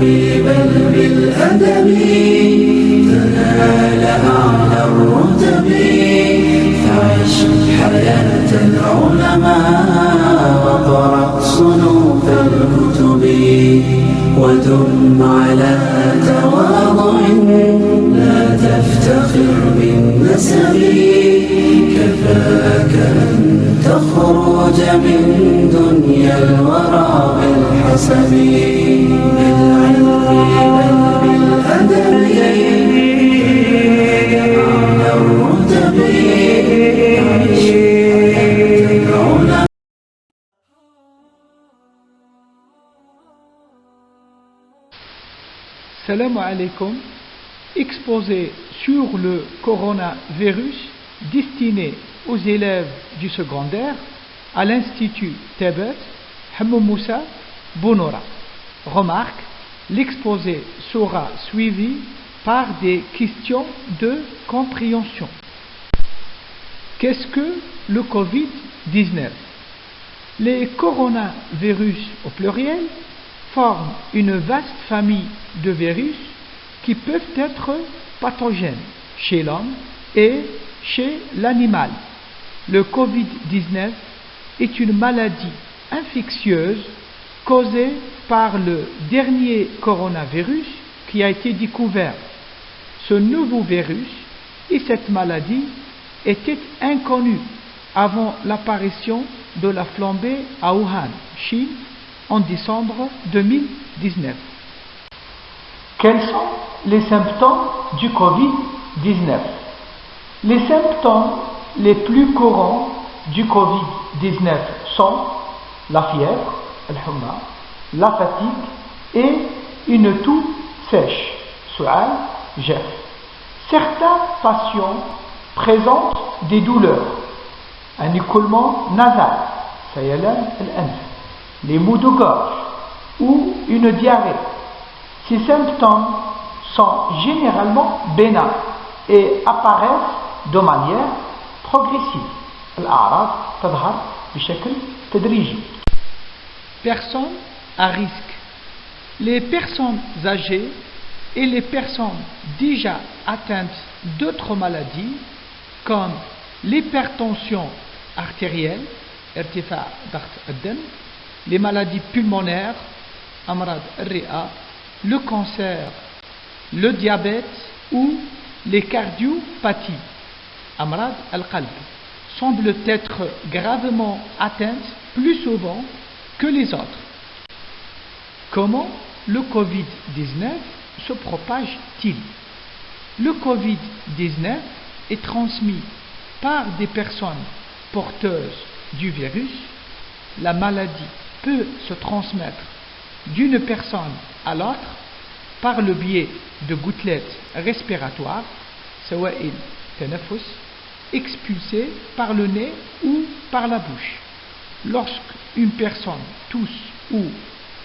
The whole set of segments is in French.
بل بالأدب تنال أعلى الرتب فعش حياة العلماء وقرأ صنوف الكتب ودم على تواضع لا تفتخر بالنسب كفاك أن تخرج من دنيا الورى بالحسب بالعلم بل بالأدب أعلى الرتب عيش حياة العلماء. Salam alaikum. Exposé sur le coronavirus destiné aux élèves du secondaire à l'Institut Tebet, Hamou Moussa, Bounora. Remarque, l'exposé sera suivi par des questions de compréhension. Qu'est-ce que le Covid-19? Les coronavirus au pluriel forment une vaste famille de virus qui peuvent être pathogènes chez l'homme et chez l'animal. Le Covid-19 est une maladie infectieuse causée par le dernier coronavirus qui a été découvert. Ce nouveau virus et cette maladie étaient inconnus avant l'apparition de la flambée à Wuhan, Chine, en décembre 2019. Quels sont les symptômes du Covid-19? Les symptômes les plus courants du Covid-19 sont la fièvre, al-humma, la fatigue et une toux sèche, su'al, jaf. Certains patients présentent des douleurs, un écoulement nasal, sayalan al-anf, les maux de gorge ou une diarrhée. Ces symptômes sont généralement bénins et apparaissent de manière progressive. الأعراض تظهر بشكل تدريجي. Personnes à risque. Les personnes âgées et les personnes déjà atteintes d'autres maladies comme l'hypertension artérielle, ارتفاع ضغط الدم, les maladies pulmonaires, أمراض الرئة, le cancer, le diabète ou les cardiopathies, أمراض القلب, semblent être gravement atteintes plus souvent que les autres. Comment le Covid-19 se propage-t-il? Le Covid-19 est transmis par des personnes porteuses du virus. La maladie peut se transmettre d'une personne à l'autre par le biais de gouttelettes respiratoires, سوائل تنفس, expulsées par le nez ou par la bouche. Lorsqu'une personne tousse ou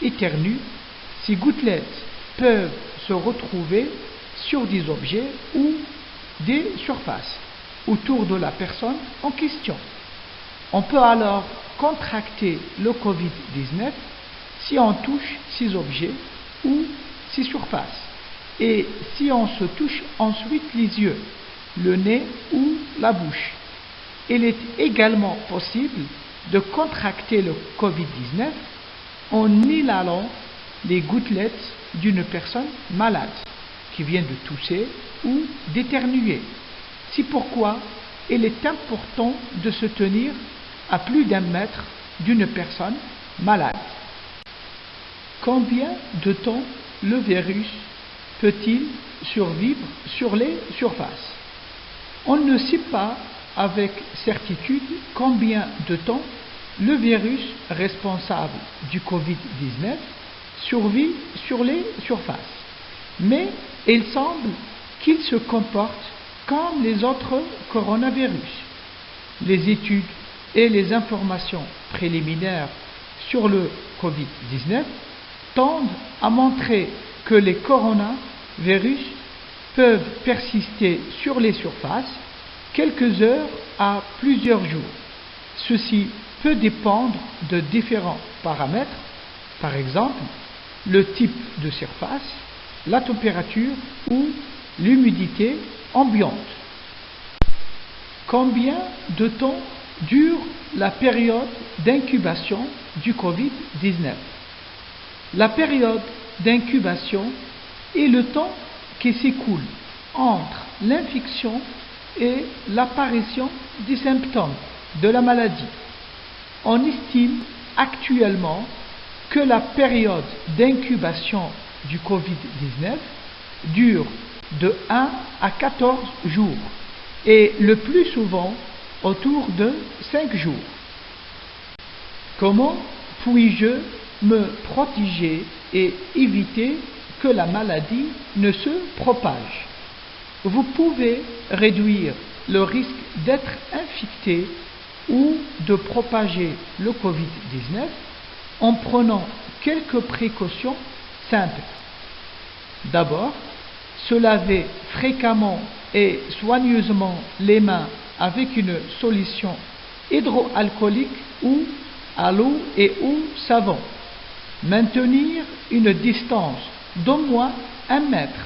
éternue, ces gouttelettes peuvent se retrouver sur des objets ou des surfaces autour de la personne en question. On peut alors contracter le Covid-19 si on touche ces objets ou ces surfaces et si on se touche ensuite les yeux, le nez ou la bouche. Il est également possible de contracter le Covid-19 en inhalant les gouttelettes d'une personne malade qui vient de tousser ou d'éternuer. C'est pourquoi il est important de se tenir à plus d'1 mètre d'une personne malade. Combien de temps le virus peut-il survivre sur les surfaces? On ne sait pas avec certitude combien de temps le virus responsable du Covid-19 survit sur les surfaces, mais il semble qu'il se comporte comme les autres coronavirus. Les études et les informations préliminaires sur le Covid-19 tendent à montrer que les coronavirus peuvent persister sur les surfaces quelques heures à plusieurs jours. Ceci peut dépendre de différents paramètres, par exemple le type de surface, la température ou l'humidité ambiante. Combien de temps dure la période d'incubation du Covid-19? La période d'incubation est le temps qui s'écoule entre l'infection et l'apparition des symptômes de la maladie. On estime actuellement que la période d'incubation du Covid-19 dure de 1 à 14 jours et le plus souvent autour de 5 jours. Comment puis-je me protéger et éviter que la maladie ne se propage? Vous pouvez réduire le risque d'être infecté ou de propager le Covid-19 en prenant quelques précautions simples. D'abord, se laver fréquemment et soigneusement les mains avec une solution hydroalcoolique ou à l'eau et au savon. Maintenir une distance d'au moins 1 mètre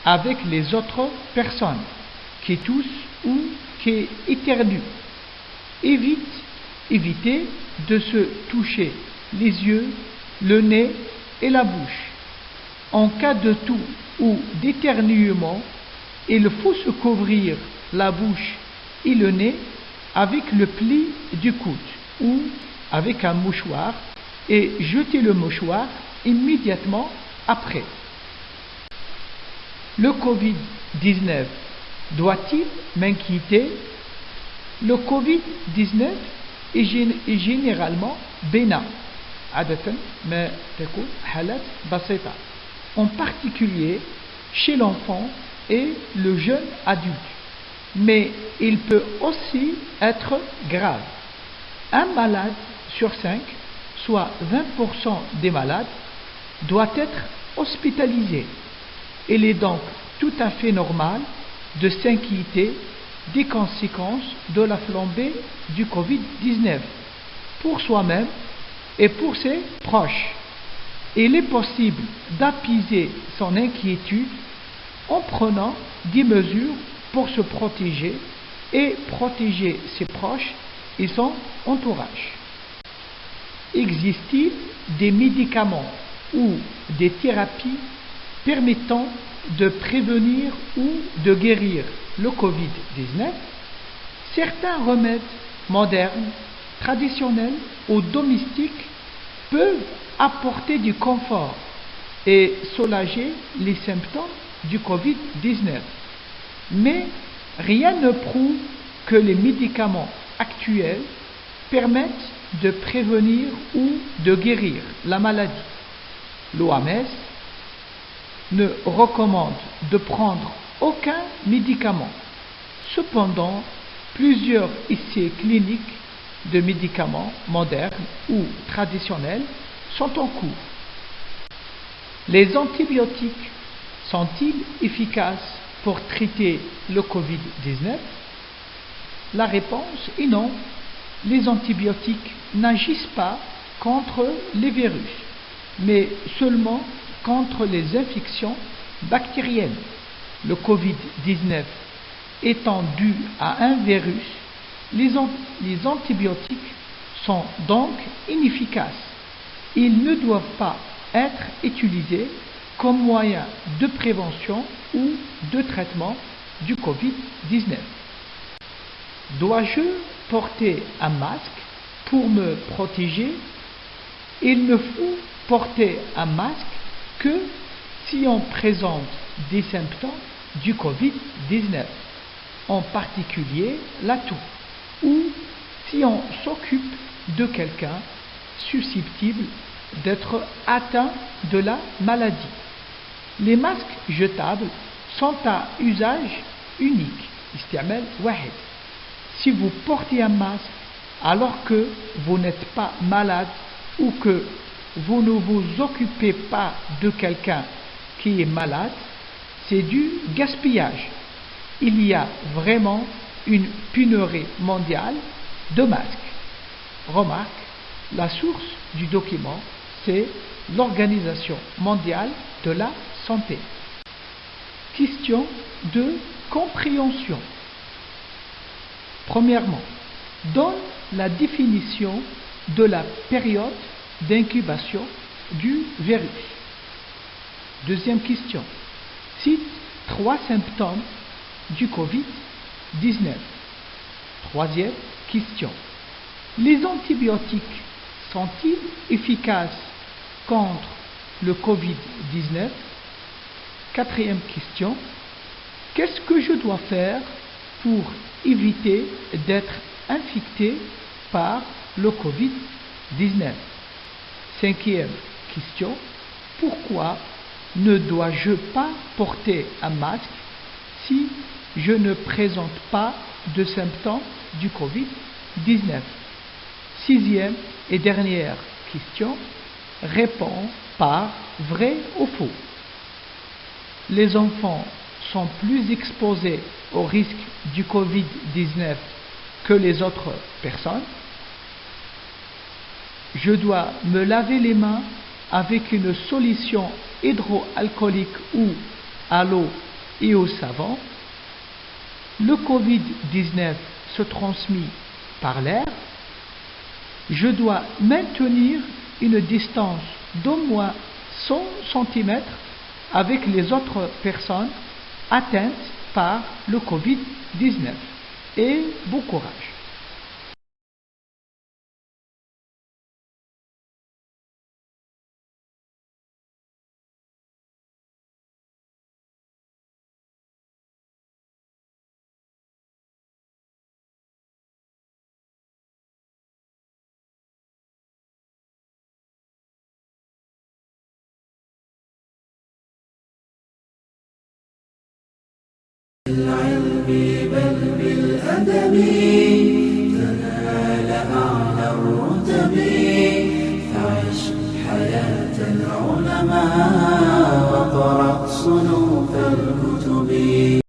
avec les autres personnes qui toussent ou qui éternuent. Éviter de se toucher les yeux, le nez et la bouche. En cas de toux ou d'éternuement, il faut se couvrir la bouche et le nez avec le pli du coude ou avec un mouchoir et jeter le mouchoir immédiatement après. Le Covid-19 doit-il m'inquiéter? Le Covid-19 est généralement bénin, en particulier chez l'enfant et le jeune adulte, mais il peut aussi être grave. Un malade sur 5, soit 20% des malades, doit être hospitalisé. Il est donc tout à fait normal de s'inquiéter des conséquences de la flambée du Covid-19 pour soi-même et pour ses proches. Il est possible d'apaiser son inquiétude en prenant des mesures pour se protéger et protéger ses proches et son entourage. Existe-t-il des médicaments ou des thérapies permettant de prévenir ou de guérir le Covid-19? Certains remèdes modernes, traditionnels ou domestiques peuvent apporter du confort et soulager les symptômes du Covid-19. Mais rien ne prouve que les médicaments actuels permettent de prévenir ou de guérir la maladie. L'OMS ne recommande de prendre aucun médicament. Cependant, plusieurs essais cliniques de médicaments modernes ou traditionnels sont en cours. Les antibiotiques sont-ils efficaces pour traiter le Covid-19? La réponse est non. Les antibiotiques n'agissent pas contre les virus, mais seulement contre les infections bactériennes. Le Covid-19 étant dû à un virus, les antibiotiques sont donc inefficaces. Ils ne doivent pas être utilisés comme moyen de prévention ou de traitement du Covid-19. Dois-je porter un masque pour me protéger? Il ne faut porter un masque que si on présente des symptômes du Covid-19, en particulier la toux, ou si on s'occupe de quelqu'un susceptible d'être atteint de la maladie. Les masques jetables sont à usage unique. isti'mal wahid. Si vous portez un masque alors que vous n'êtes pas malade ou que vous ne vous occupez pas de quelqu'un qui est malade, c'est du gaspillage. Il y a vraiment une pénurie mondiale de masques. Remarque, la source du document, c'est l'Organisation mondiale de la santé. Question de compréhension. Premièrement, donne la définition de la période d'incubation du virus. Deuxième question, cite 3 symptômes du Covid-19. Troisième question, les antibiotiques sont-ils efficaces contre le Covid-19? Quatrième question, qu'est-ce que je dois faire pour éviter d'être infecté par le Covid-19? Cinquième question, pourquoi ne dois-je pas porter un masque si je ne présente pas de symptômes du Covid-19? Sixième et dernière question, réponds par vrai ou faux. Les enfants sont plus exposés au risque du Covid-19 que les autres personnes. Je dois me laver les mains avec une solution hydroalcoolique ou à l'eau et au savon. Le Covid-19 se transmet par l'air. Je dois maintenir une distance d'au moins 100 cm avec les autres personnes atteintes par le Covid-19. Et bon courage. بالعلم بل بالأدب تنال أعلى الرتب فعش حياة العلماء وقرأ صنوف الكتب.